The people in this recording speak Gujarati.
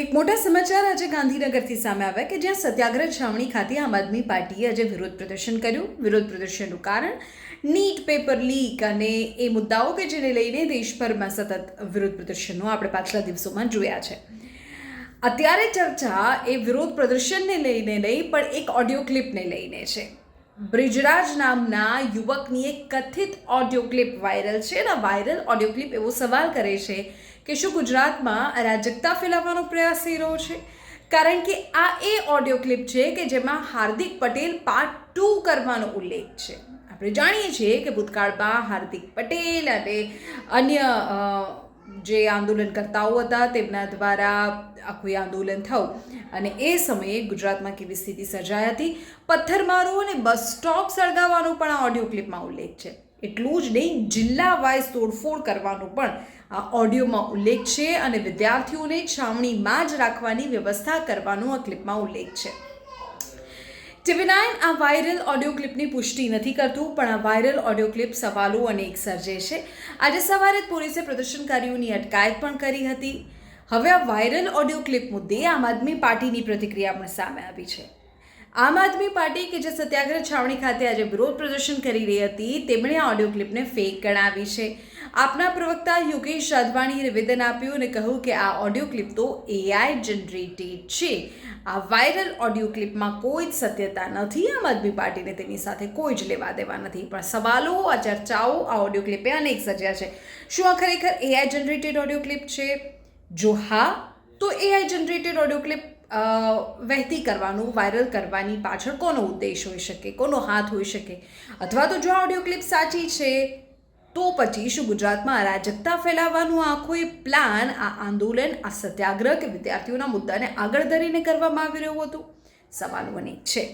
એક મોટા સમાચાર આજે ગાંધીનગરથી સામે આવ્યા કે જ્યાં સત્યાગ્રહ છાવણી ખાતે આમ આદમી પાર્ટીએ આજે વિરોધ પ્રદર્શન કર્યું. વિરોધ પ્રદર્શનનું કારણ નીટ પેપર લીક અને એ મુદ્દાઓ કે જેને લઈને દેશભરમાં સતત વિરોધ પ્રદર્શનો આપણે પાછલા દિવસોમાં જોયા છે. અત્યારે ચર્ચા એ વિરોધ પ્રદર્શનને લઈને નહીં પણ એક ઓડિયો ક્લિપને લઈને છે. બ્રિજરાજ નામના યુવકની એક કથિત ઓડિયો ક્લિપ વાયરલ છે અને વાયરલ ઓડિયો ક્લિપ એવો સવાલ કરે છે કે શું ગુજરાતમાં અરાજકતા ફેલાવવાનો પ્રયાસ થઈ રહ્યો છે? કારણ કે આ એ ઓડિયો ક્લિપ છે કે જેમાં હાર્દિક પટેલ પાર્ટ 2 કરવાનો ઉલ્લેખ છે. આપણે જાણીએ છીએ કે ભૂતકાળમાં હાર્દિક પટેલ અને અન્ય જે આંદોલનકર્તાઓ હતા તેમના દ્વારા આખું આંદોલન થયું અને એ સમયે ગુજરાતમાં કેવી સ્થિતિ સર્જાઈ હતી. પથ્થરમારો અને બસ સ્ટોપ સળગાવવાનો પણ આ ઓડિયો ક્લિપમાં ઉલ્લેખ છે. એટલું જ નહીં, જિલ્લા વાઇઝ તોડફોડ કરવાનો પણ આ ઓડિયોમાં ઉલ્લેખ છે અને વિદ્યાર્થીઓને છાવણીમાં જ રાખવાની વ્યવસ્થા કરવાનો આ ક્લિપમાં ઉલ્લેખ છે. TV9 આ વાયરલ ઓડિયો ક્લિપની પુષ્ટિ નથી કરતું, પણ આ વાયરલ ઓડિયો ક્લિપ સવાલો અનેક સર્જે છે. આજે સવારે પોલીસે પ્રદર્શનકારીઓની અટકાયત પણ કરી હતી. હવે આ વાયરલ ઓડિયો ક્લિપ મુદ્દે આમ આદમી પાર્ટીની પ્રતિક્રિયા પણ સામે આવી છે. આમ આદમી પાર્ટી કે જે સત્યાગ્રહ છાવણી ખાતે આજે વિરોધ પ્રદર્શન કરી રહી હતી, તેમણે આ ઓડિયો ક્લિપને ફેક ગણાવી છે. આપના પ્રવક્તા યોગેશ સાધવાણીએ નિવેદન આપ્યું અને કહ્યું કે આ ઓડિયો ક્લિપ તો AI જનરેટેડ છે. આ વાયરલ ઓડિયો ક્લિપમાં કોઈ જ સત્યતા નથી. આમ આદમી પાર્ટીને તેની સાથે કોઈ જ લેવા દેવા નથી. પણ સવાલો, આ ચર્ચાઓ આ ઓડિયો ક્લિપે અનેક સર્જ્યા છે. શું આ ખરેખર AI જનરેટેડ ઓડિયો ક્લિપ છે? જો હા, તો AI જનરેટેડ ઓડિયો ક્લિપ વહેતી કરવાનું, વાયરલ કરવાની પાછળ કોનો ઉદ્દેશ હોઈ શકે, કોનો હાથ હોઈ શકે? અથવા તો જો આ ઓડિયો ક્લિપ સાચી છે તો પછી શું ગુજરાતમાં અરાજકતા ફેલાવવાનું આખો એ પ્લાન, આ આંદોલન, આ સત્યાગ્રહ કે વિદ્યાર્થીઓના મુદ્દાને આગળ ધરીને કરવામાં આવી રહ્યું હતું? સવાલો અનેક છે.